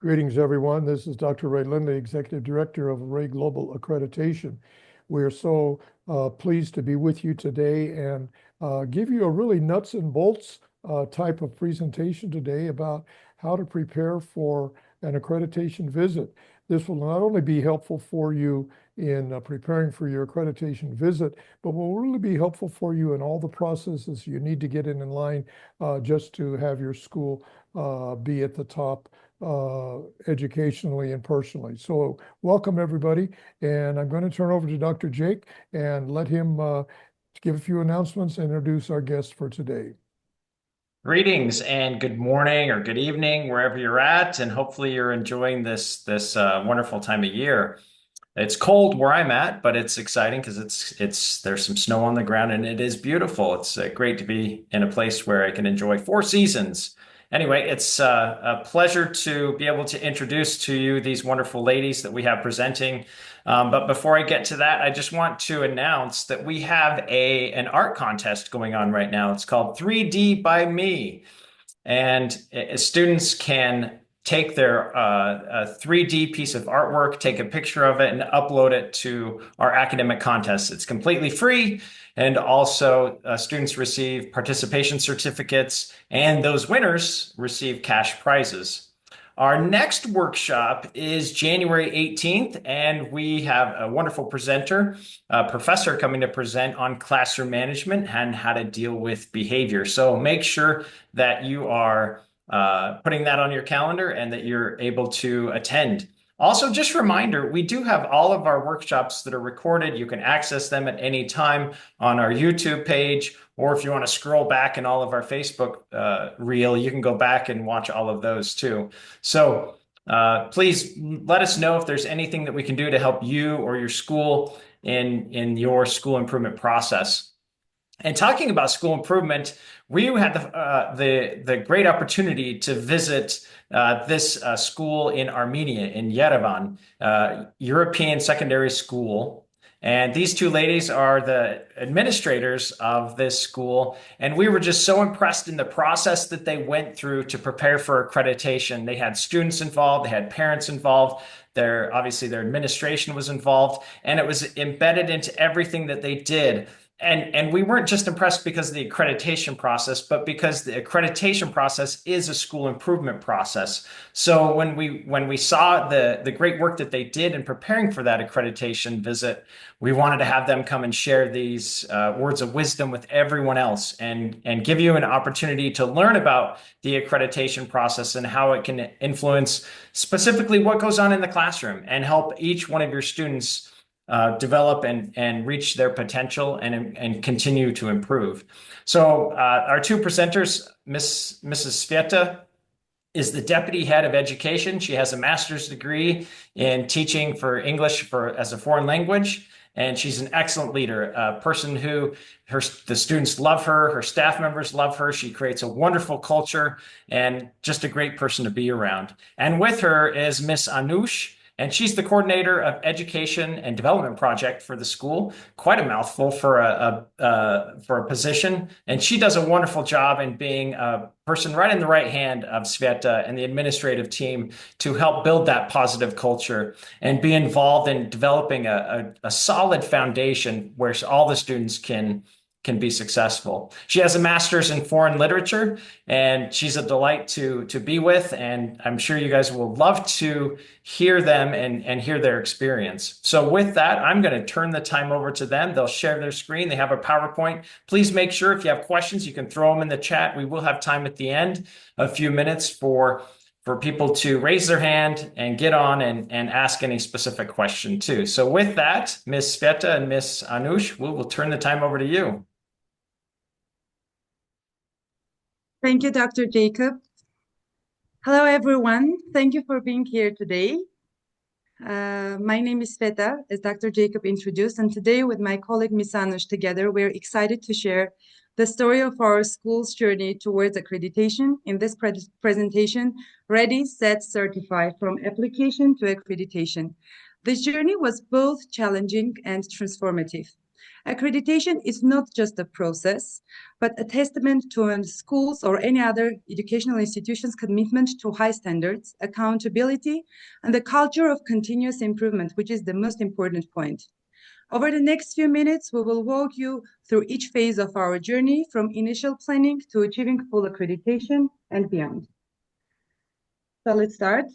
Greetings, everyone. This is Dr. Ray Lindley, Executive Director of Ray Global Accreditation. We are so pleased to be with you today and give you a really nuts and bolts type of presentation today about how to prepare for an accreditation visit. This will not only be helpful for you in preparing for your accreditation visit, but will really be helpful for you in all the processes you need to get in line just to have your school be at the top educationally and personally. So welcome everybody. And I'm going to turn over to Dr. Jake and let him give a few announcements and introduce our guest for today. Greetings and good morning or good evening, wherever you're at, and hopefully you're enjoying this wonderful time of year. It's cold where I'm at, but it's exciting because there's some snow on the ground and it is beautiful. It's great to be in a place where I can enjoy four seasons. Anyway, it's a pleasure to be able to introduce to you these wonderful ladies that we have presenting. But before I get to that, I just want to announce that we have an art contest going on right now. It's called 3D by Me. And students can take their 3D piece of artwork, take a picture of it, and upload it to our academic contest. It's completely free. And also, students receive participation certificates, and those winners receive cash prizes. Our next workshop is January 18th, and we have a wonderful presenter, a professor coming to present on classroom management and how to deal with behavior. So make sure that you are putting that on your calendar and that you're able to attend. Also, just a reminder, we do have all of our workshops that are recorded. You can access them at any time on our YouTube page, or if you want to scroll back in all of our Facebook reel, you can go back and watch all of those too. So please let us know if there's anything that we can do to help you or your school in your school improvement process. And talking about school improvement, we had the great opportunity to visit this school in Armenia, in Yerevan, European secondary school. And these two ladies are the administrators of this school. And we were just so impressed in the process that they went through to prepare for accreditation. They had students involved, they had parents involved. Obviously their administration was involved, and it was embedded into everything that they did. And we weren't just impressed because of the accreditation process, but because the accreditation process is a school improvement process. So when we saw the great work that they did in preparing for that accreditation visit, we wanted to have them come and share these words of wisdom with everyone else and give you an opportunity to learn about the accreditation process and how it can influence specifically what goes on in the classroom and help each one of your students develop and reach their potential and continue to improve. So our two presenters, Mrs. Sveta is the deputy head of education. She has a master's degree in teaching for English as a foreign language. And she's an excellent leader, a person who the students love her, her staff members love her. She creates a wonderful culture and just a great person to be around. And with her is Miss Anush. And she's the coordinator of education and development project for the school. Quite a mouthful for a position. And she does a wonderful job in being a person right in the right hand of Sveta and the administrative team to help build that positive culture and be involved in developing a solid foundation where all the students can be successful. She has a master's in foreign literature, and she's a delight to be with. And I'm sure you guys will love to hear them and hear their experience. So with that, I'm going to turn the time over to them. They'll share their screen. They have a PowerPoint. Please make sure if you have questions, you can throw them in the chat. We will have time at the end, a few minutes for people to raise their hand and get on and ask any specific question too. So with that, Ms. Sveta and Ms. Anush, we will turn the time over to you. Thank you, Dr. Jacob. Hello, everyone. Thank you for being here today. My name is Sveta, as Dr. Jacob introduced, and today with my colleague Ms. Anush together, we're excited to share the story of our school's journey towards accreditation. In this presentation, Ready, Set, Certify, from application to accreditation. This journey was both challenging and transformative. Accreditation is not just a process, but a testament to a school's or any other educational institution's commitment to high standards, accountability, and the culture of continuous improvement, which is the most important point. Over the next few minutes, we will walk you through each phase of our journey, from initial planning to achieving full accreditation and beyond. So let's start.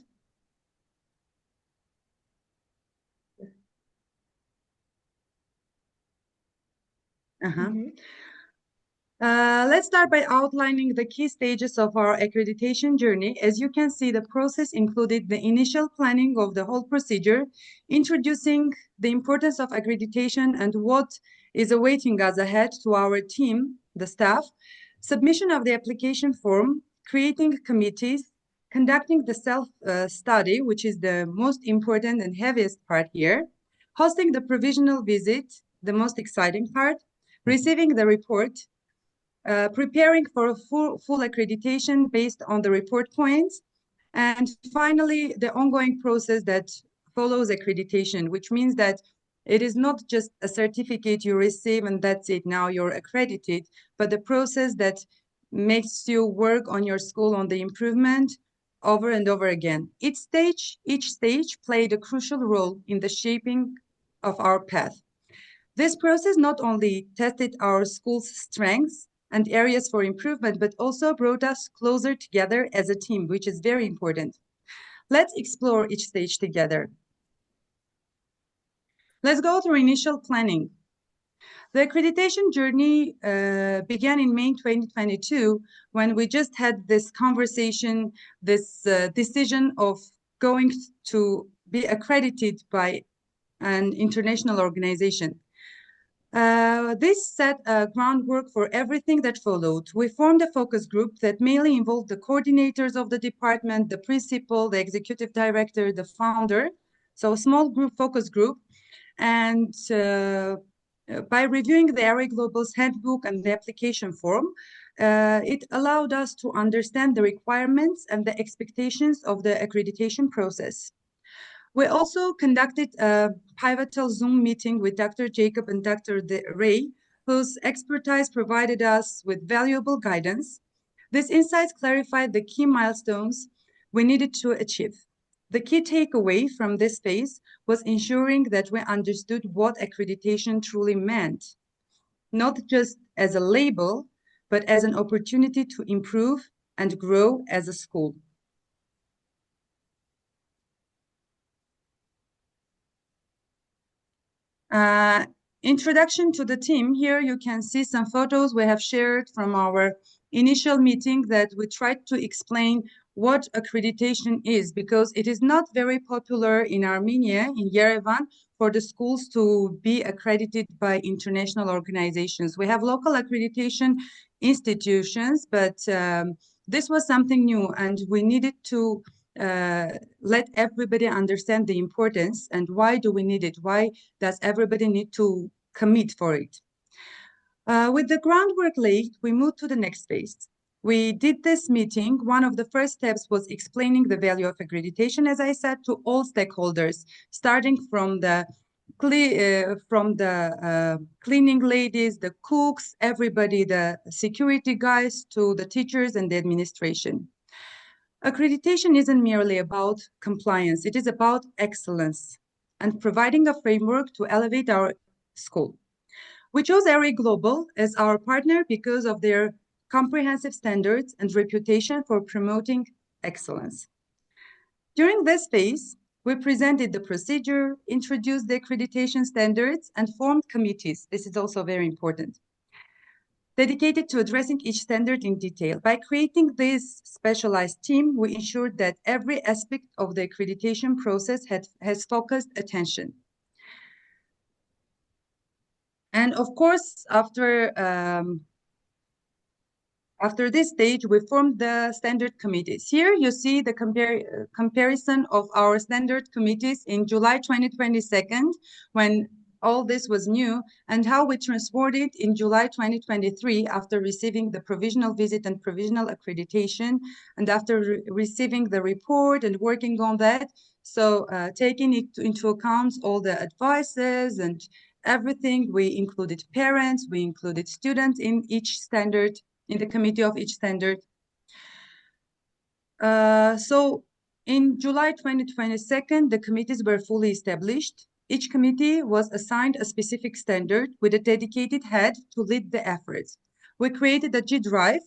Let's start by outlining the key stages of our accreditation journey. As you can see, the process included the initial planning of the whole procedure, introducing the importance of accreditation and what is awaiting us ahead to our team, the staff, submission of the application form, creating committees, conducting the self-study, which is the most important and heaviest part here, hosting the provisional visit, the most exciting part, receiving the report, preparing for a full accreditation based on the report points, and finally, the ongoing process that follows accreditation, which means that it is not just a certificate you receive and that's it, now you're accredited, but the process that makes you work on your school on the improvement over and over again. Each stage played a crucial role in the shaping of our path. This process not only tested our school's strengths and areas for improvement, but also brought us closer together as a team, which is very important. Let's explore each stage together. Let's go through initial planning. The accreditation journey began in May 2022, when we just had this conversation, this decision of going to be accredited by an international organization. This set groundwork for everything that followed. We formed a focus group that mainly involved the coordinators of the department, the principal, the executive director, the founder. So a small group, focus group. And by reviewing the ARE Global's handbook and the application form, it allowed us to understand the requirements and the expectations of the accreditation process. We also conducted a pivotal Zoom meeting with Dr. Jacob and Dr. Ray, whose expertise provided us with valuable guidance. These insights clarified the key milestones we needed to achieve. The key takeaway from this phase was ensuring that we understood what accreditation truly meant, not just as a label, but as an opportunity to improve and grow as a school. Introduction to the team. Here you can see some photos we have shared from our initial meeting that we tried to explain what accreditation is, because it is not very popular in Armenia, in Yerevan, for the schools to be accredited by international organizations. We have local accreditation institutions, but this was something new, and we needed to let everybody understand the importance and why do we need it? Why does everybody need to commit for it? With the groundwork laid, we moved to the next phase. We did this meeting. One of the first steps was explaining the value of accreditation, as I said, to all stakeholders, starting from the cleaning ladies, the cooks, everybody, the security guys, to the teachers and the administration. Accreditation isn't merely about compliance, it is about excellence and providing a framework to elevate our school. We chose ARE Global as our partner because of their comprehensive standards and reputation for promoting excellence. During this phase, we presented the procedure, introduced the accreditation standards, and formed committees. This is also very important, dedicated to addressing each standard in detail. By creating this specialized team, we ensured that every aspect of the accreditation process has focused attention. And of course, after this stage, we formed the standard committees. Here you see the comparison of our standard committees in July 2022, when all this was new, and how we transformed it in July 2023 after receiving the provisional visit and provisional accreditation, and after receiving the report and working on that. So taking it into account all the advices and everything. We included parents, we included students in each standard, in the committee of each standard. So in July 2022, the committees were fully established. Each committee was assigned a specific standard with a dedicated head to lead the efforts. We created a G drive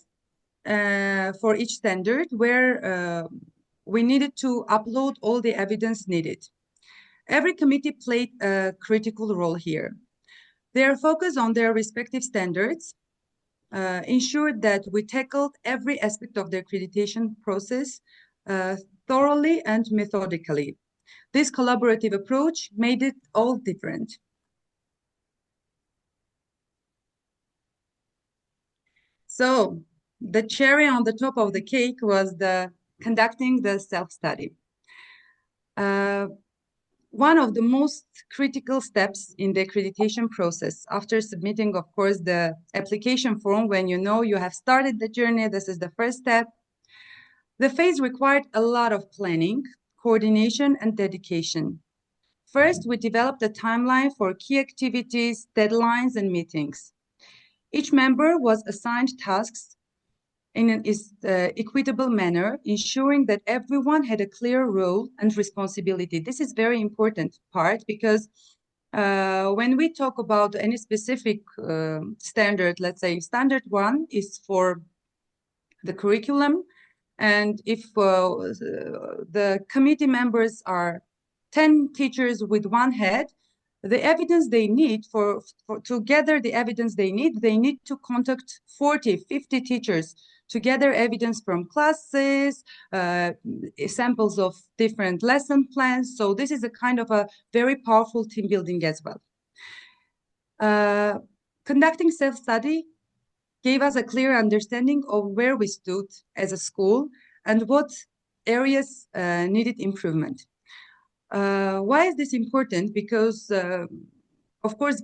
for each standard where we needed to upload all the evidence needed. Every committee played a critical role here. Their focus on their respective standards ensured that we tackled every aspect of the accreditation process thoroughly and methodically. This collaborative approach made it all different. So the cherry on the top of the cake was conducting the self-study. One of the most critical steps in the accreditation process, after submitting, of course, the application form, when you know you have started the journey, this is the first step. The phase required a lot of planning, coordination, and dedication. First, we developed a timeline for key activities, deadlines, and meetings. Each member was assigned tasks in an equitable manner, ensuring that everyone had a clear role and responsibility. This is very important part because when we talk about any specific standard, let's say standard 1 is for the curriculum, and if the committee members are 10 teachers with one head, the evidence they need to gather the evidence they need to contact 40, 50 teachers to gather evidence from classes, samples of different lesson plans. So this is a kind of a very powerful team building as well. Conducting self-study gave us a clear understanding of where we stood as a school and what areas needed improvement. Why is this important? Because of course,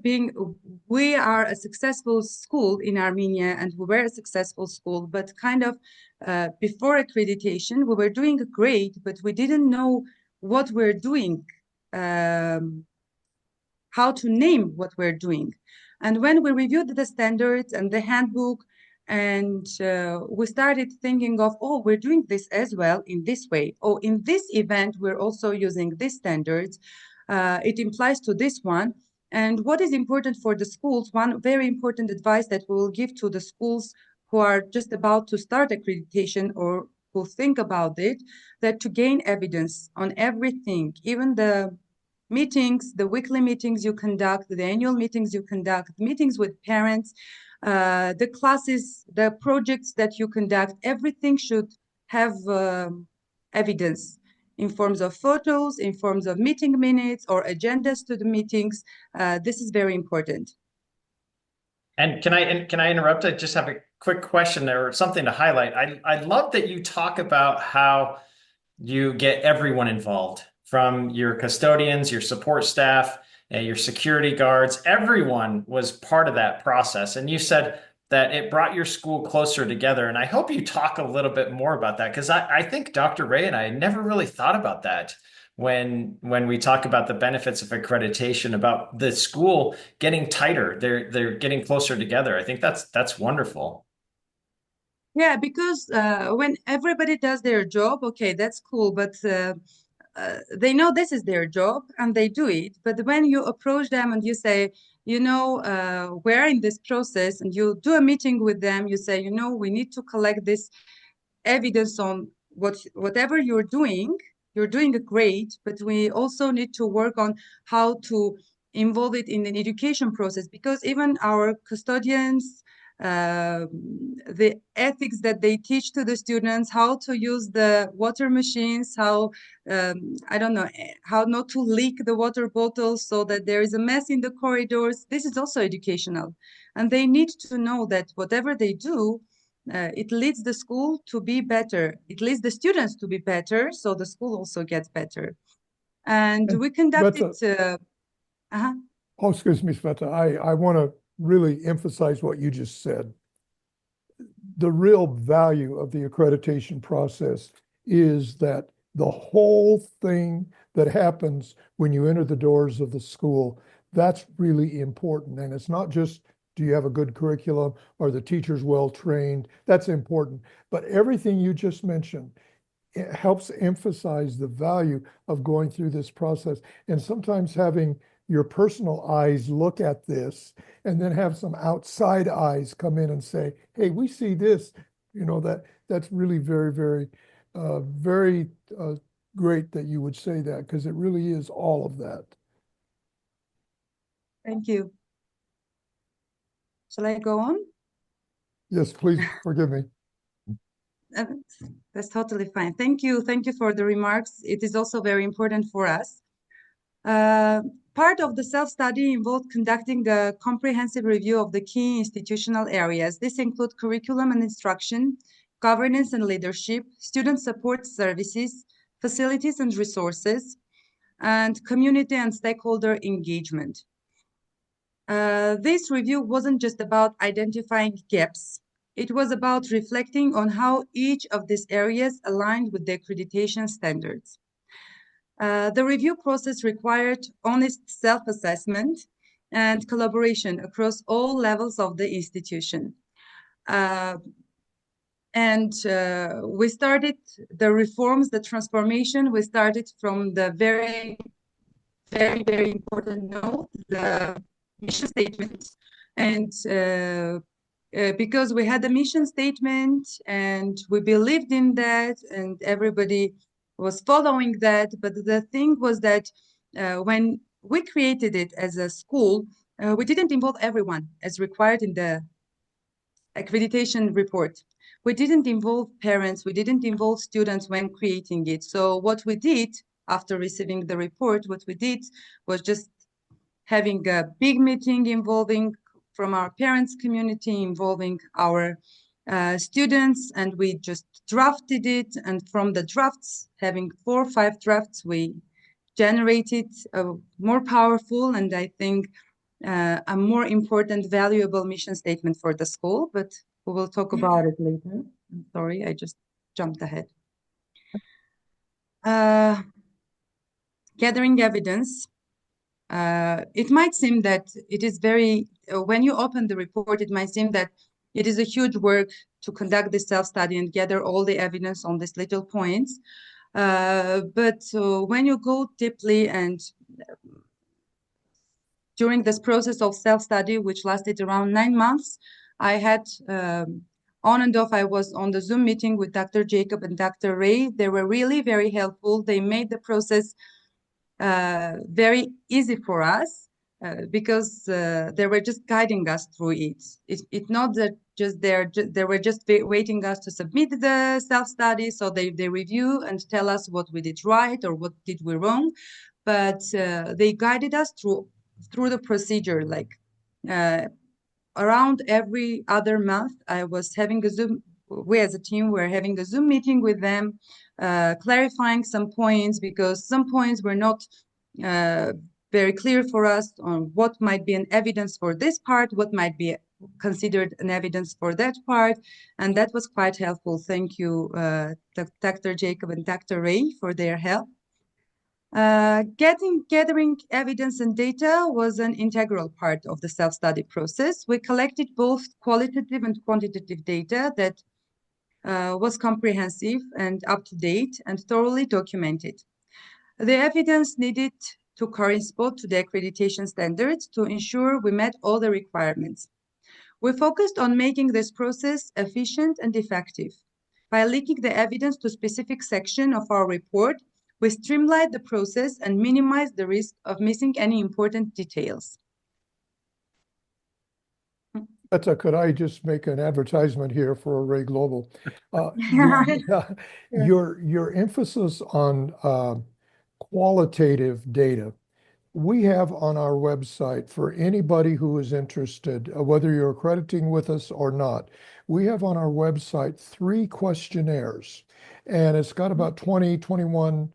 we are a successful school in Armenia and we were a successful school, but kind of before accreditation, we were doing great, but we didn't know what we're doing, how to name what we're doing. And when we reviewed the standards and the handbook, and we started thinking of, oh, we're doing this as well in this way. Oh, in this event, we're also using these standards. It implies to this one. And what is important for the schools, one very important advice that we will give to the schools who are just about to start accreditation or who think about it, that to gain evidence on everything, even the meetings, the weekly meetings you conduct, the annual meetings you conduct, meetings with parents, the classes, the projects that you conduct, everything should have evidence in forms of photos, in forms of meeting minutes or agendas to the meetings. This is very important. And can I interrupt? I just have a quick question or something to highlight. I love that you talk about how you get everyone involved, from your custodians, your support staff, your security guards. Everyone was part of that process. And you said that it brought your school closer together. And I hope you talk a little bit more about that, because I think Dr. Ray and I never really thought about that when we talk about the benefits of accreditation, about the school getting tighter. They're getting closer together. I think that's wonderful. Yeah, because when everybody does their job, okay, that's cool, but they know this is their job and they do it. But when you approach them and you say, you know, we're in this process, and you do a meeting with them, you say, you know, we need to collect this evidence on whatever you're doing great, but we also need to work on how to involve it in an education process, because even our custodians, the ethics that they teach to the students, how to use the water machines, how I don't know, how not to leak the water bottles so that there is a mess in the corridors. This is also educational, and they need to know that whatever they do, it leads the school to be better. It leads the students to be better, so the school also gets better. And we conducted. Oh, excuse me, Sveta. I want to really emphasize what you just said. The real value of the accreditation process is that the whole thing that happens when you enter the doors of the school, That's really important. And it's not just, do you have a good curriculum or the teacher's well trained? That's important. But everything you just mentioned, it helps emphasize the value of going through this process. And sometimes having your personal eyes look at this and then have some outside eyes come in and say, hey, we see this, that's really very, very, very great that you would say that, because it really is all of that. Thank you. Shall I go on? Yes, please forgive me. Uh, That's totally fine. Thank you. Thank you for the remarks. It is also very important for us. Part of the self-study involved conducting a comprehensive review of the key institutional areas. This includes curriculum and instruction, governance and leadership, student support services, facilities and resources, and community and stakeholder engagement. This review wasn't just about identifying gaps. It was about reflecting on how each of these areas aligned with the accreditation standards. The review process required honest self-assessment and collaboration across all levels of the institution. We started the reforms, the transformation, we started from the very, very, very important note, the mission statement. And because we had a mission statement and we believed in that and everybody was following that. But the thing was that when we created it as a school, we didn't involve everyone as required in the accreditation report. We didn't involve parents, we didn't involve students when creating it. So what we did after receiving the report, what we did was just having a big meeting involving from our parents community, involving our students, and we just drafted it. And from the drafts, having 4 or 5 drafts, we generated a more powerful and I think a more important, valuable mission statement for the school, but we will talk about it later. I'm sorry, I just jumped ahead. Gathering evidence. It might seem that it is very, when you open the report, it might seem that it is a huge work to conduct this self-study and gather all the evidence on these little points. But when you go deeply and during this process of self-study, which lasted around 9 months, I had on and off, I was on the Zoom meeting with Dr. Jacob and Dr. Ray. They were really very helpful. They made the process very easy for us because they were just guiding us through it. It's not that just they were just waiting us to submit the self-study, so they review and tell us what we did right or what did we wrong, but they guided us through the procedure. Like around every other month, I was having a Zoom. We as a team were having a Zoom meeting with them, clarifying some points because some points were not very clear for us on what might be an evidence for this part, what might be considered an evidence for that part, and that was quite helpful. Thank you, Dr. Jacob and Dr. Ray, for their help. Gathering evidence and data was an integral part of the self-study process. We collected both qualitative and quantitative data that was comprehensive and up-to-date and thoroughly documented. The evidence needed to correspond to the accreditation standards to ensure we met all the requirements. We focused on making this process efficient and effective. By linking the evidence to specific section of our report, we streamlined the process and minimized the risk of missing any important details. Sveta, could I just make an advertisement here for Array Global? Your emphasis on qualitative data, we have on our website for anybody who is interested, whether you're accrediting with us or not, we have on our website 3 questionnaires, and it's got about 21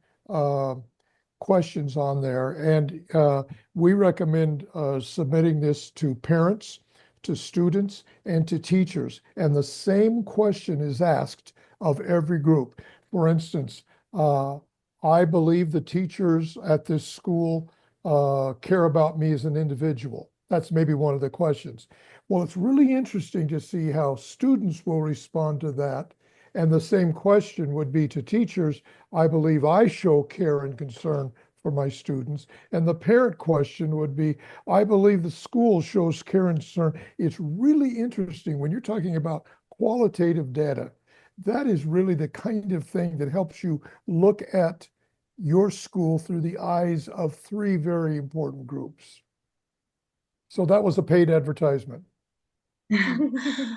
questions on there. And we recommend submitting this to parents, to students, and to teachers. And the same question is asked of every group. For instance, I believe the teachers at this school care about me as an individual? That's maybe one of the questions. Well, it's really interesting to see how students will respond to that. And the same question would be to teachers. I believe I show care and concern for my students. And the parent question would be, I believe the school shows care and concern. It's really interesting when you're talking about qualitative data. That is really the kind of thing that helps you look at your school through the eyes of three very important groups. So that was a paid advertisement.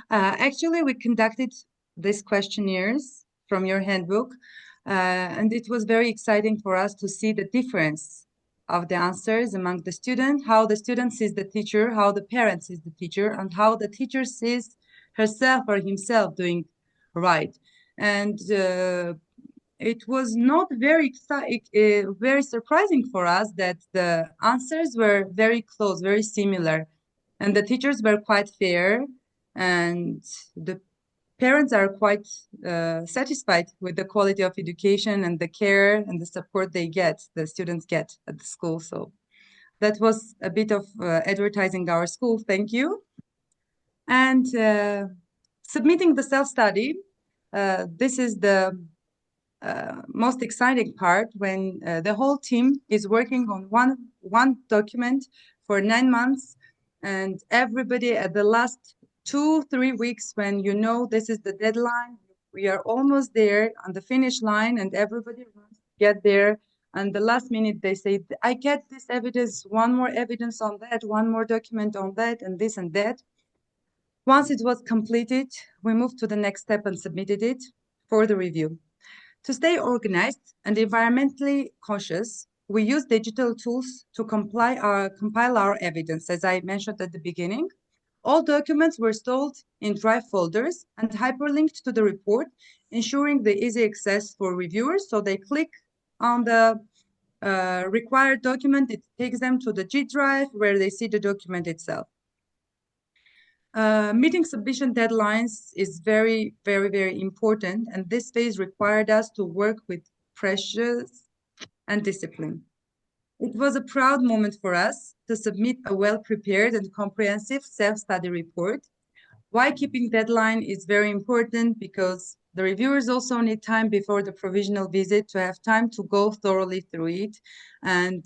Actually, we conducted these questionnaires from your handbook, and it was very exciting for us to see the difference of the answers among the student, how the student sees the teacher, how the parent sees the teacher, and how the teacher sees herself or himself doing right. And it was not very very surprising for us that the answers were very close, very similar, and the teachers were quite fair, and the parents are quite satisfied with the quality of education and the care and the support the students get at the school. So that was a bit of advertising our school. Thank you. And submitting the self-study, this is the most exciting part when the whole team is working on one document for 9 months, and everybody at the last 2-3 weeks, when you know this is the deadline, we are almost there on the finish line, and everybody wants to get there. And the last minute they say, I get this evidence, one more evidence on that, one more document on that, and this and that. Once it was completed, we moved to the next step and submitted it for the review. To stay organized and environmentally conscious, we use digital tools to compile our evidence. As I mentioned at the beginning, all documents were stored in Drive folders and hyperlinked to the report, ensuring the easy access for reviewers. So they click on the required document, it takes them to the G Drive where they see the document itself. Meeting submission deadlines is very, very, very important, and this phase required us to work with pressure and discipline. It was a proud moment for us to submit a well-prepared and comprehensive self-study report. Why keeping deadline is very important, because the reviewers also need time before the provisional visit to have time to go thoroughly through it, and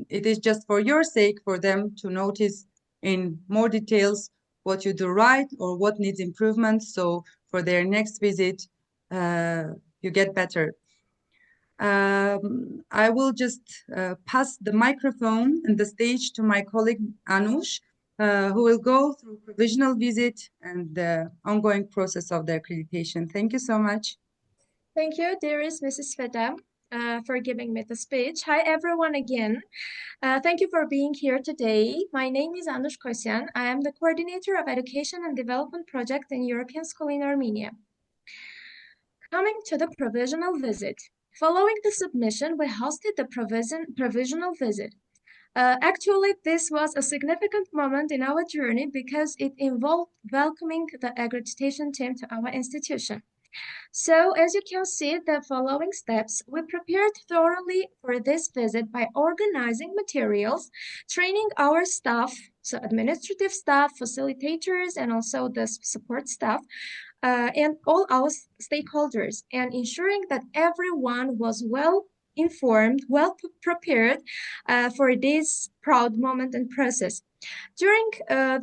it is just for your sake for them to notice in more details what you do right or what needs improvement, so for their next visit you get better. I will just pass the microphone and the stage to my colleague Anush, who will go through provisional visit and the ongoing process of the accreditation. Thank you so much. Thank you, dearest Mrs. Sveta, for giving me the speech. Hi, everyone, again. Thank you for being here today. My name is Anush Kosyan. I am the coordinator of Education and Development Project in European School in Armenia. Coming to the provisional visit. Following the submission, we hosted the provisional visit. Actually, this was a significant moment in our journey because it involved welcoming the accreditation team to our institution. So, as you can see, the following steps, we prepared thoroughly for this visit by organizing materials, training our staff, so administrative staff, facilitators, and also the support staff, and all our stakeholders, and ensuring that everyone was well informed, well prepared for this proud moment and process. During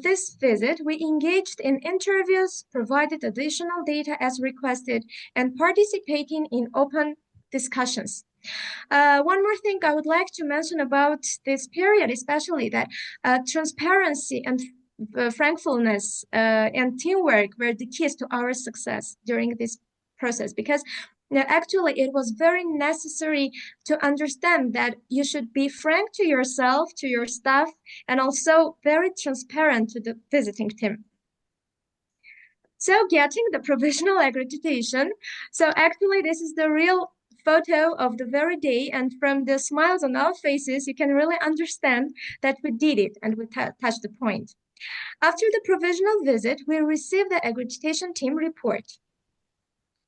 this visit, we engaged in interviews, provided additional data as requested, and participating in open discussions. One more thing I would like to mention about this period, especially that transparency and frankness and teamwork were the keys to our success during this process, because actually it was very necessary to understand that you should be frank to yourself, to your staff, and also very transparent to the visiting team. So getting the provisional accreditation. So actually this is the real photo of the very day, and from the smiles on our faces, you can really understand that we did it and we touched the point. After the provisional visit, we received the accreditation team report.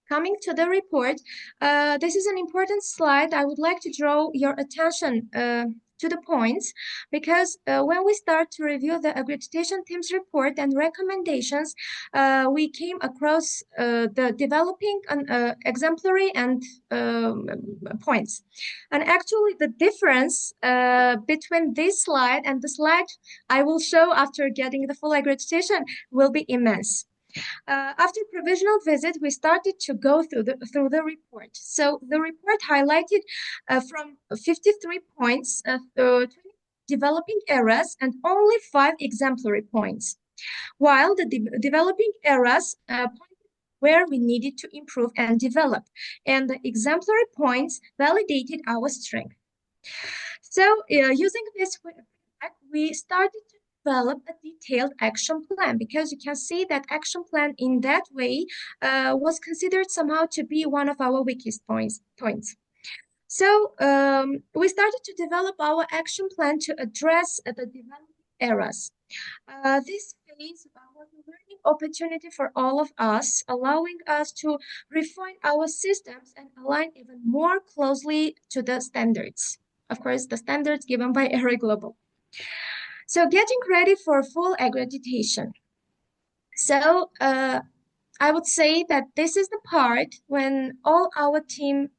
Coming to the report, this is an important slide. I would like to draw your attention to to the points, because when we start to review the accreditation team's report and recommendations, we came across the developing an exemplary and points. And actually the difference between this slide and the slide I will show after getting the full accreditation will be immense. After provisional visit, we started to go through the report. So the report highlighted from 53 points, 20 developing areas and only 5 exemplary points, while the developing areas pointed where we needed to improve and develop, and the exemplary points validated our strength. So using this feedback, we started to develop a detailed action plan, because you can see that action plan in that way was considered somehow to be one of our weakest points. So we started to develop our action plan to address the developing areas. This phase was a learning opportunity for all of us, allowing us to refine our systems and align even more closely to the standards. Of course, the standards given by ERA Global. So getting ready for full accreditation. So I would say that this is the part when all our team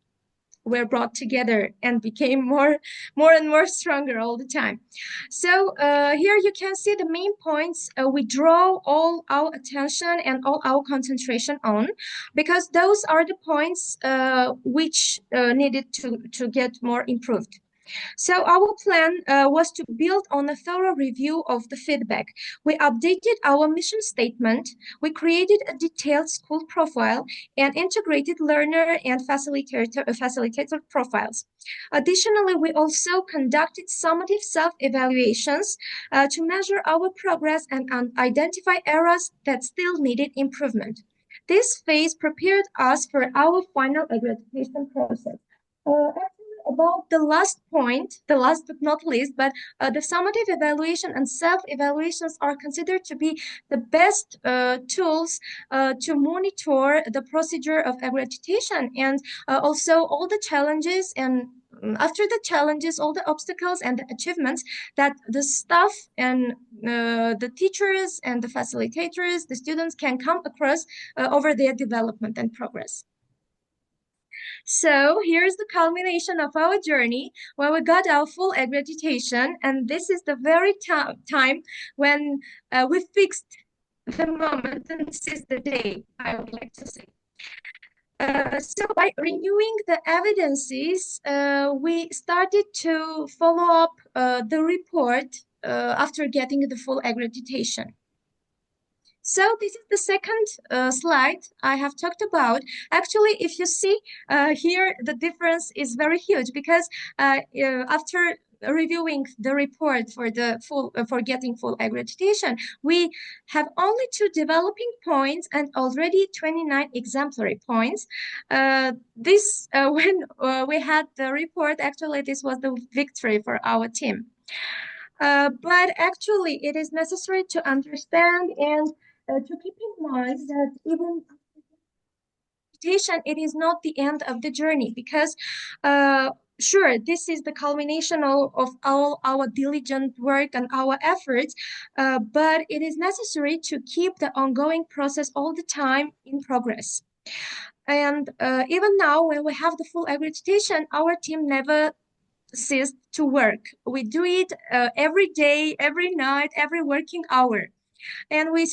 were brought together and became more and more stronger all the time. So here you can see the main points we draw all our attention and all our concentration on, because those are the points which needed to get more improved. So our plan was to build on a thorough review of the feedback. We updated our mission statement, we created a detailed school profile, and integrated learner and facilitator profiles. Additionally, we also conducted summative self-evaluations to measure our progress and identify areas that still needed improvement. This phase prepared us for our final accreditation process. About the last point, the last but not least, but the summative evaluation and self-evaluations are considered to be the best tools to monitor the procedure of accreditation, and also all the challenges, and after the challenges, all the obstacles and the achievements that the staff and the teachers and the facilitators, the students can come across over their development and progress. So here's the culmination of our journey when we got our full accreditation, and this is the very time when we fixed the moment, and this is the day, I would like to say. So by renewing the evidences, we started to follow up the report after getting the full accreditation. So this is the second slide I have talked about. Actually, if you see here, the difference is very huge, because after reviewing the report for the full for getting full accreditation, we have only 2 developing points and already 29 exemplary points. This when we had the report, actually this was the victory for our team. But actually, it is necessary to understand and to keep in mind that even accreditation, it is not the end of the journey, because sure, this is the culmination of all our diligent work and our efforts, but it is necessary to keep the ongoing process all the time in progress. And even now, when we have the full accreditation, our team never ceased to work. We do it every day, every night, every working hour. And we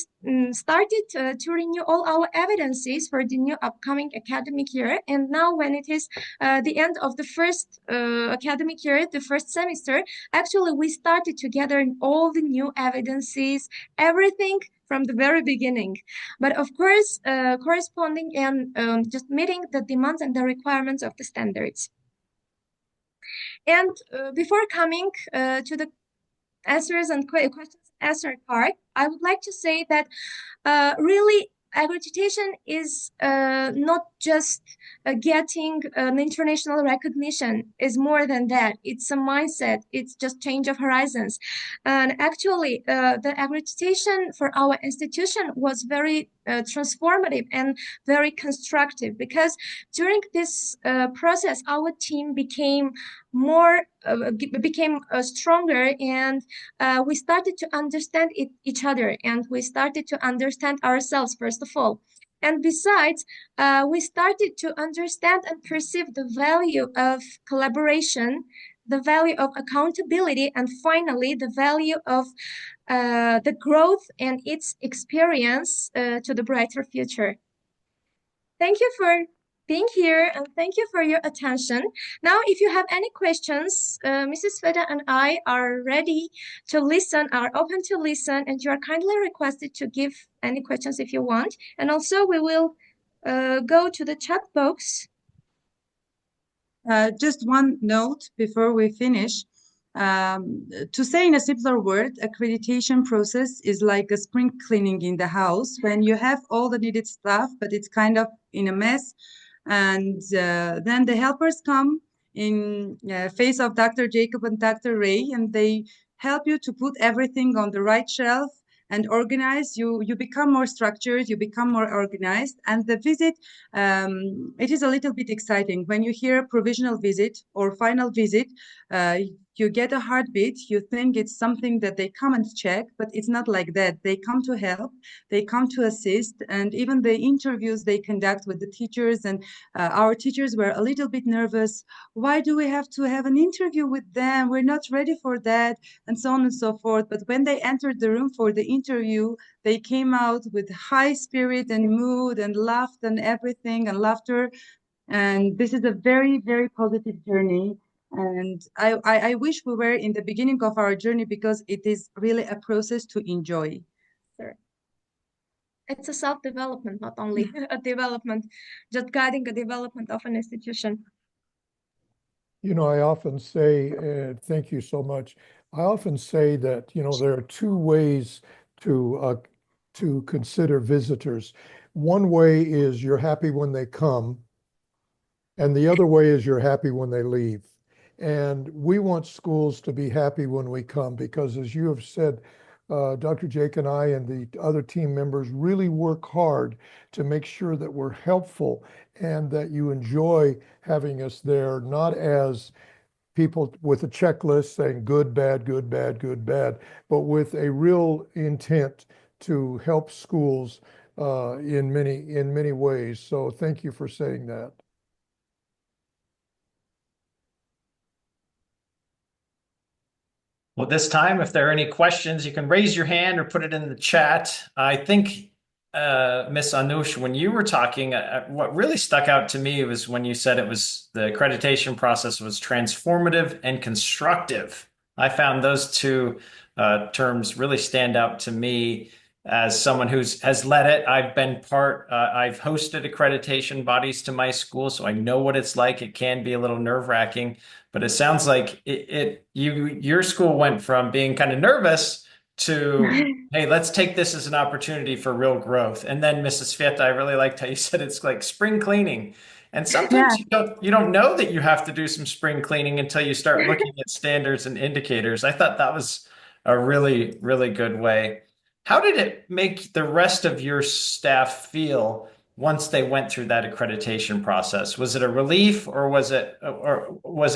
started to renew all our evidences for the new upcoming academic year. And now when it is the end of the first academic year, the first semester, actually we started to gather all the new evidences, everything from the very beginning. But of course, corresponding and just meeting the demands and the requirements of the standards. And before coming to the answers and questions answered part, I would like to say that really accreditation is not just getting an international recognition, is more than that. It's a mindset, it's just change of horizons. And actually the accreditation for our institution was very transformative and very constructive, because during this process, our team became stronger, and we started to understand each other, and we started to understand ourselves, first of all. And besides, we started to understand and perceive the value of collaboration, the value of accountability, and finally, the value of the growth and its experience to the brighter future. Thank you for being here, and thank you for your attention. Now, if you have any questions, Mrs. Sveta and I are ready to listen, are open to listen, and you are kindly requested to give any questions if you want. And also, we will go to the chat box. Just one note before we finish. To say in a simpler word, accreditation process is like a spring cleaning in the house when you have all the needed stuff, but it's kind of in a mess. And then the helpers come in face of Dr. Jacob and Dr. Ray, and they help you to put everything on the right shelf and organize. You become more structured, you become more organized. And the visit, it is a little bit exciting. When you hear provisional visit or final visit, you get a heartbeat. You think it's something that they come and check, but it's not like that. They come to help, they come to assist, and even the interviews they conduct with the teachers, and our teachers were a little bit nervous. Why do we have to have an interview with them? We're not ready for that, and so on and so forth. But when they entered the room for the interview, they came out with high spirit and mood and laughed and everything and laughter. And this is a very, very positive journey. And I wish we were in the beginning of our journey, because it is really a process to enjoy. Sure. It's a self-development, not only a development, just guiding the development of an institution. You know, I often say, thank you so much. I often say that, you know, there are two ways to consider visitors. One way is you're happy when they come, and the other way is you're happy when they leave. And we want schools to be happy when we come, because as you have said, Dr. Jake and I and the other team members really work hard to make sure that we're helpful and that you enjoy having us there, not as people with a checklist saying good, bad, good, bad, good, bad, but with a real intent to help schools in many ways. So thank you for saying that. Well, this time, if there are any questions, you can raise your hand or put it in the chat. I think, Miss Anush, when you were talking, what really stuck out to me was when you said it was the accreditation process was transformative and constructive. I found those two terms really stand out to me as someone has led it. I've been I've hosted accreditation bodies to my school, so I know what it's like. It can be a little nerve-wracking, but it sounds like your school went from being kind of nervous to, hey, let's take this as an opportunity for real growth. And then Mrs. Sveta, I really liked how you said it's like spring cleaning. And sometimes you don't know that you have to do some spring cleaning until you start looking at standards and indicators. I thought that was a really, really good way. How did it make the rest of your staff feel once they went through that accreditation process? Was it a relief, or was it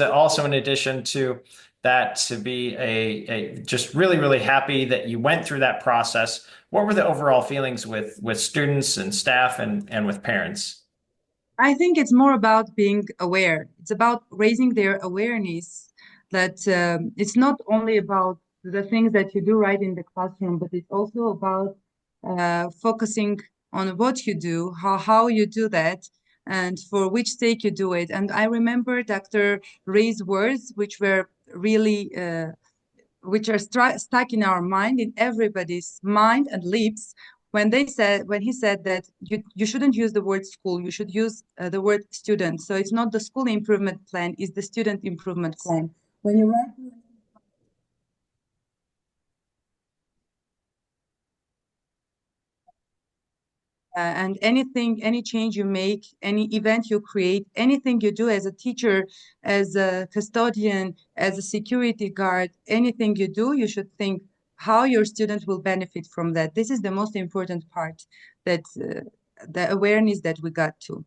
also in addition to that to be a just really, really happy that you went through that process? What were the overall feelings with students and staff and with parents? I think it's more about being aware. It's about raising their awareness that it's not only about the things that you do right in the classroom, but it's also about focusing on what you do, how you do that, and for which sake you do it. And I remember Dr. Ray's words, which were really, which are stuck in our mind, in everybody's mind and lips, when he said that you shouldn't use the word school, you should use the word student. So it's not the school improvement plan, it's the student improvement plan. When you write and any change you make, any event you create, anything you do as a teacher, as a custodian, as a security guard, anything you do, you should think how your students will benefit from that. This is the most important part, that the awareness that we got to.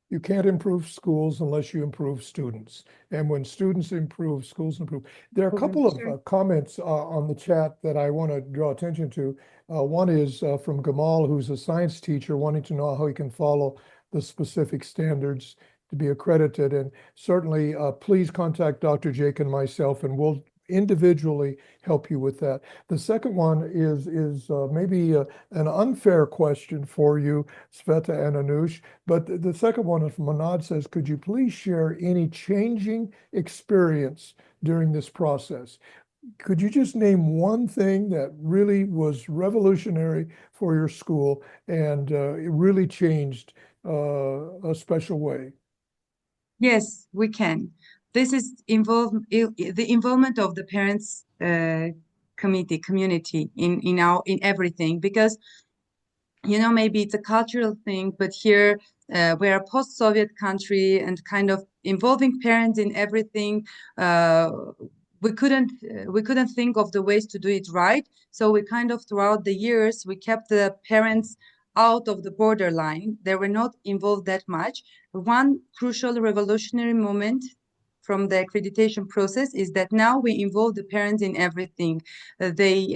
You can't improve schools unless you improve students. And when students improve, schools improve. There are a couple of Sure. comments on the chat that I want to draw attention to. One is from Gamal, who's a science teacher, wanting to know how he can follow the specific standards to be accredited. And certainly, please contact Dr. Jake and myself, and we'll individually help you with that. The second one is maybe an unfair question for you, Sveta and Anush. But the second one is from Manad says, could you please share any changing experience during this process? Could you just name one thing that really was revolutionary for your school and it really changed a special way? Yes, we can. This is the involvement of the parents community in everything, because maybe it's a cultural thing, but here we're a post-Soviet country, and kind of involving parents in everything. We couldn't think of the ways to do it right. So we kind of, throughout the years, we kept the parents out of the borderline. They were not involved that much. One crucial revolutionary moment from the accreditation process is that now we involve the parents in everything. They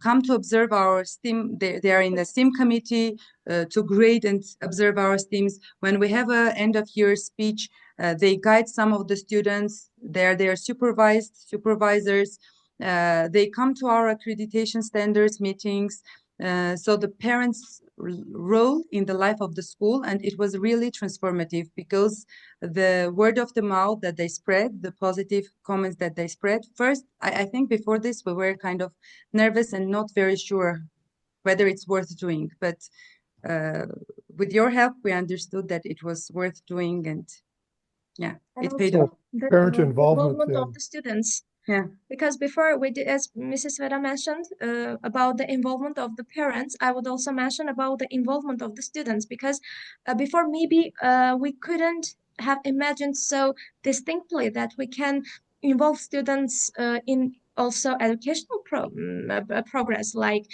come to observe our STEAM. They are in the STEAM committee to grade and observe our STEAMs. When we have an end of year speech, they guide some of the students. They're supervisors. They come to our accreditation standards meetings. So the parents' role in the life of the school, and it was really transformative, because the word of the mouth that they spread, the positive comments that they spread. First, I think before this, we were kind of nervous and not very sure whether it's worth doing. But with your help, we understood that it was worth doing, and yeah, And it paid off. also the Parent involvement involvement of then. the students. Yeah. Because before we did, as Mrs. Sveta mentioned, about the involvement of the parents, I would also mention about the involvement of the students, because before maybe we couldn't have imagined so distinctly that we can involve students in also educational progress, like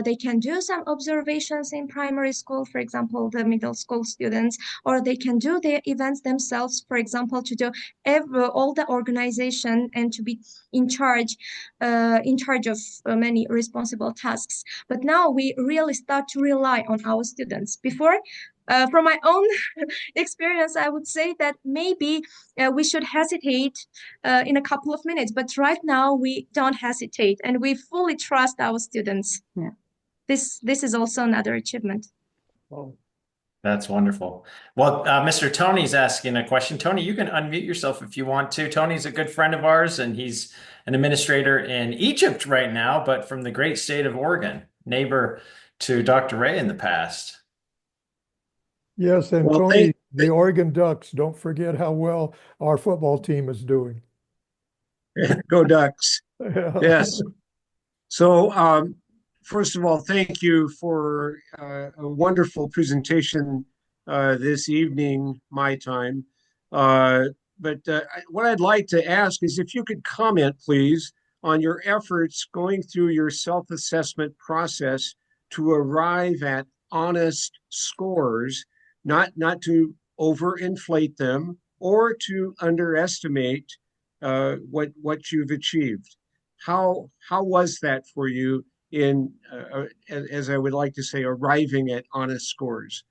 they can do some observations in primary school, for example, the middle school students, or they can do their events themselves, for example, to do all the organization and to be in charge of many responsible tasks. But now we really start to rely on our students. Before, from my own experience, I would say that maybe we should hesitate in a couple of minutes, but right now we don't hesitate, and we fully trust our students. Yeah. This is also another achievement. Oh. That's wonderful. Well, Mr. Tony's asking a question. Tony, you can unmute yourself if you want to. Tony's a good friend of ours, and he's an administrator in Egypt right now, but from the great state of Oregon, neighbor to Dr. Ray in the past. Yes, and Well, Tony, the Oregon Ducks, don't forget how well our football team is doing. Go Ducks. Yes. So, first of all, thank you for a wonderful presentation this evening, my time. But what I'd like to ask is if you could comment, please, on your efforts going through your self-assessment process to arrive at honest scores, not to overinflate them or to underestimate what you've achieved. How was that for you in, as I would like to say, arriving at honest scores?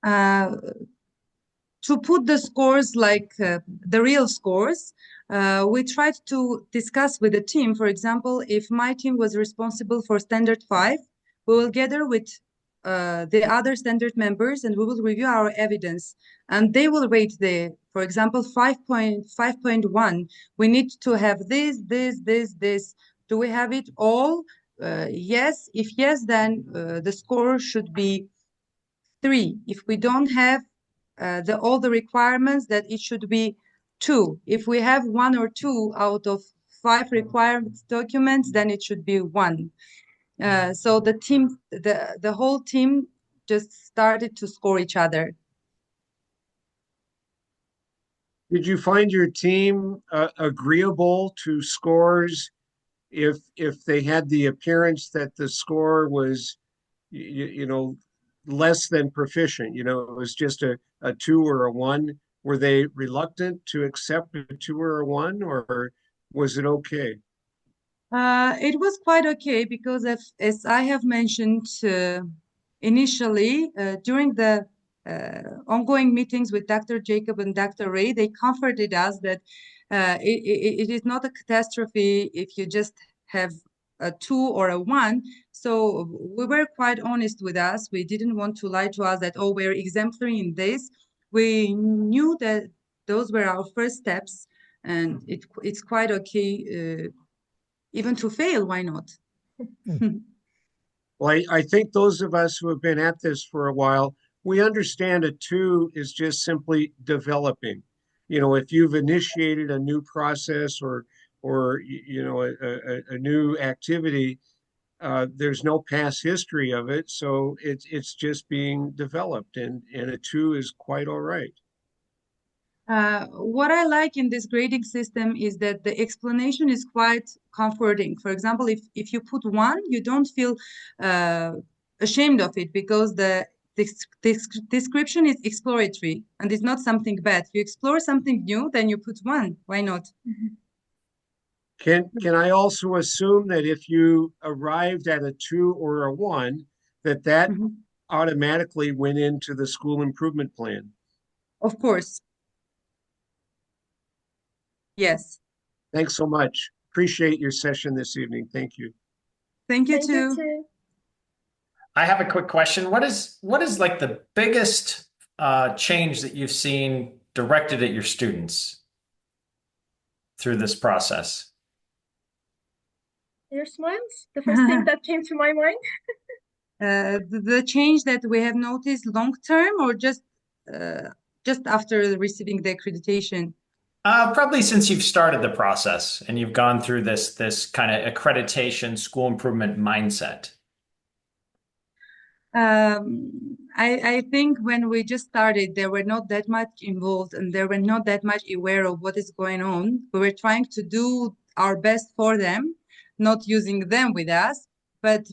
To put the scores like the real scores, we tried to discuss with the team. For example, if my team was responsible for standard 5, we will gather with the other standard members, and we will review our evidence, and they will rate for example, 5.1. We need to have this. Do we have it all? Yes. If yes, then the score should be 3. If we don't have all the requirements, that it should be 2. If we have 1 or 2 out of 5 required documents, then it should be 1. So the whole team just started to score each other. Did you find your team agreeable to scores if they had the appearance that the score was, you know, less than proficient, you know, it was just a 2 or a 1, were they reluctant to accept a 2 or a 1, or was it okay? It was quite okay because as I have mentioned initially, during the ongoing meetings with Dr. Jacob and Dr. Ray, they comforted us that it is not a catastrophe if you just have a 2 or a 1. So we were quite honest with us. We didn't want to lie to us that, oh, we're exemplary in this. We knew that those were our first steps, and it's quite okay. Even to fail, why not? Well, I think those of us who have been at this for a while, we understand a 2 is just simply developing. You know, if you've initiated a new process or you know, a new activity, there's no past history of it, so it's just being developed, and a 2 is quite all right. What I like in this grading system is that the explanation is quite comforting. For example, if you put 1, you don't feel ashamed of it because the description is exploratory and it's not something bad. You explore something new, then you put 1. Why not? Can I also assume that if you arrived at a 2 or a 1, that Mhm. automatically went into the school improvement plan? Of course. Yes. Thanks so much. Appreciate your session this evening. Thank you. Thank you Thank you too. too. I have a quick question. What is like the biggest change that you've seen directed at your students through this process? Your smiles, the first thing that came to my mind. The change that we have noticed long term or just after receiving the accreditation? Probably since you've started the process and you've gone through this kind of accreditation school improvement mindset. I think when we just started, there were not that much involved and they were not that much aware of what is going on. We were trying to do our best for them, not using them with us. But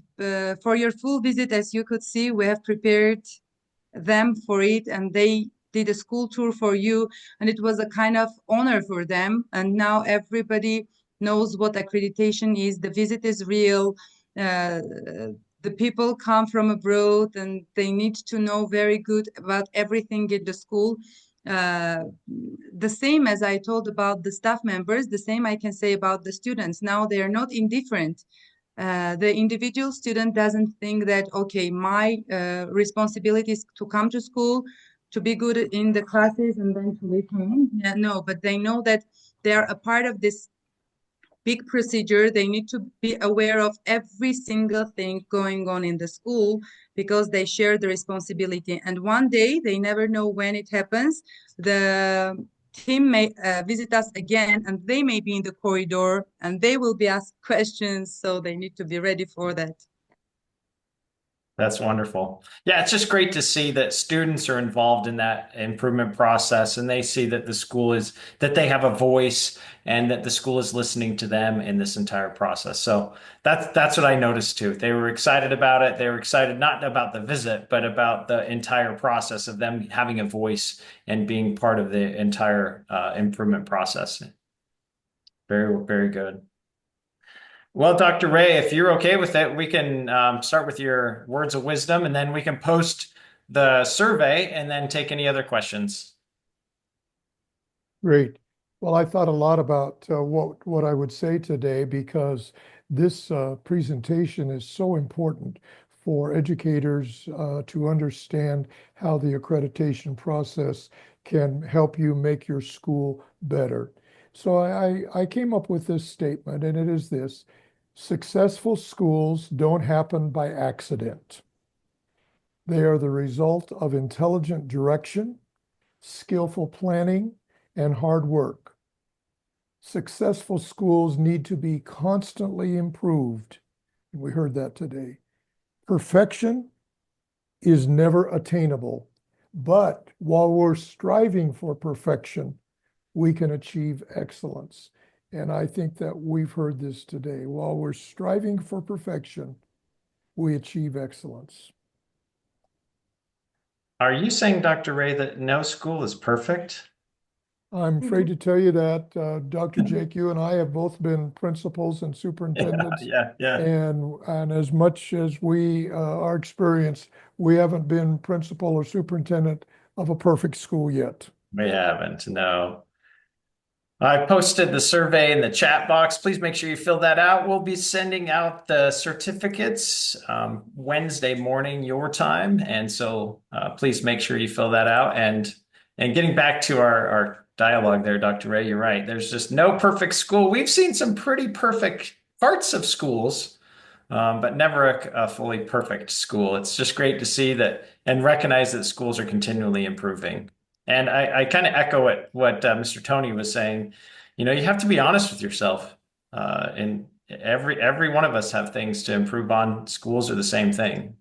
for your full visit, as you could see, we have prepared them for it, and they did a school tour for you, and it was a kind of honor for them. And now everybody knows what accreditation is. The visit is real. The people come from abroad and they need to know very good about everything in the school. The same as I told about the staff members, the same I can say about the students. Now they are not indifferent. The individual student doesn't think that, okay, my responsibility is to come to school, to be good in the classes, and then to leave home. Yeah, no, but they know that they are a part of this big procedure. They need to be aware of every single thing going on in the school because they share the responsibility. And one day, they never know when it happens, the team may visit us again and they may be in the corridor and they will be asked questions. So they need to be ready for that. That's wonderful. Yeah, it's just great to see that students are involved in that improvement process and they see that that they have a voice and that the school is listening to them in this entire process. So that's what I noticed too. They were excited about it. They were excited not about the visit, but about the entire process of them having a voice and being part of the entire improvement process. Very, very good. Well, Dr. Ray, if you're okay with it, we can start with your words of wisdom and then we can post the survey and then take any other questions. Great. Well, I thought a lot about what I would say today because this presentation is so important for educators to understand how the accreditation process can help you make your school better. So I came up with this statement, and it is this: successful schools don't happen by accident. They are the result of intelligent direction, skillful planning, and hard work. Successful schools need to be constantly improved. We heard that today. Perfection is never attainable, but while we're striving for perfection, we can achieve excellence. And I think that we've heard this today. While we're striving for perfection, we achieve excellence. Are you saying, Dr. Ray, that no school is perfect? I'm afraid to tell you that, Dr. Jake, you and I have both been principals and superintendents. Yeah. And as much as we are experienced, we haven't been principal or superintendent of a perfect school yet. We haven't, no. I posted the survey in the chat box. Please make sure you fill that out. We'll be sending out the certificates Wednesday morning, your time. And so please make sure you fill that out. And getting back to our dialogue there, Dr. Ray, you're right. There's just no perfect school. We've seen some pretty perfect parts of schools, but never a fully perfect school. It's just great to see that and recognize that schools are continually improving. And I kind of echo what Mr. Tony was saying. You have to be honest with yourself. And every one of us have things to improve on. Schools are the same thing.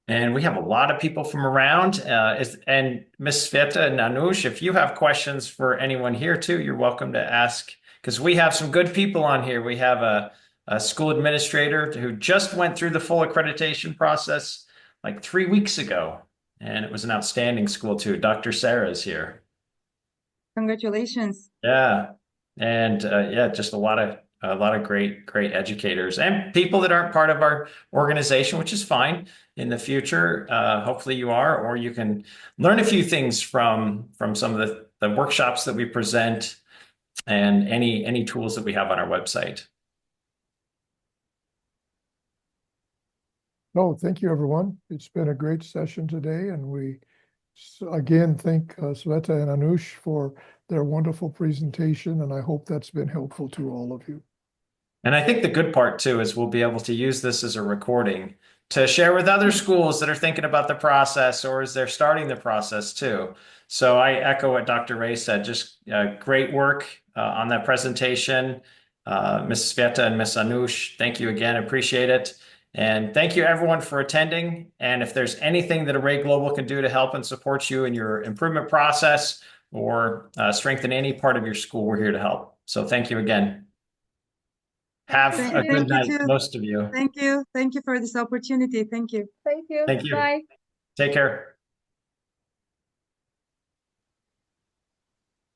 And we have a lot of people from around. And Miss Sveta and Anush, if you have questions for anyone here too, you're welcome to ask, because we have some good people on here. We have a school administrator who just went through the full accreditation process like 3 weeks ago. And it was an outstanding school too. Dr. Sarah is here. Congratulations. Yeah. And just a lot of great educators and people that aren't part of our organization, which is fine. In the future, hopefully you are, or you can learn a few things from some of the workshops that we present and any tools that we have on our website. Oh, thank you, everyone. It's been a great session today, and we again thank Sveta and Anush for their wonderful presentation, and I hope that's been helpful to all of you. And I think the good part too is we'll be able to use this as a recording to share with other schools that are thinking about the process or as they're starting the process too. So I echo what Dr. Ray said, just great work on that presentation. Ms. Sveta and Ms. Anush, thank you again, appreciate it. And thank you everyone for attending. And if there's anything that Array Global can do to help and support you in your improvement process or strengthen any part of your school, we're here to help. So thank you again. Have a good night, most of you. Thank you. Thank you for this opportunity. Thank you. Thank you. Thank you. Bye. Take care.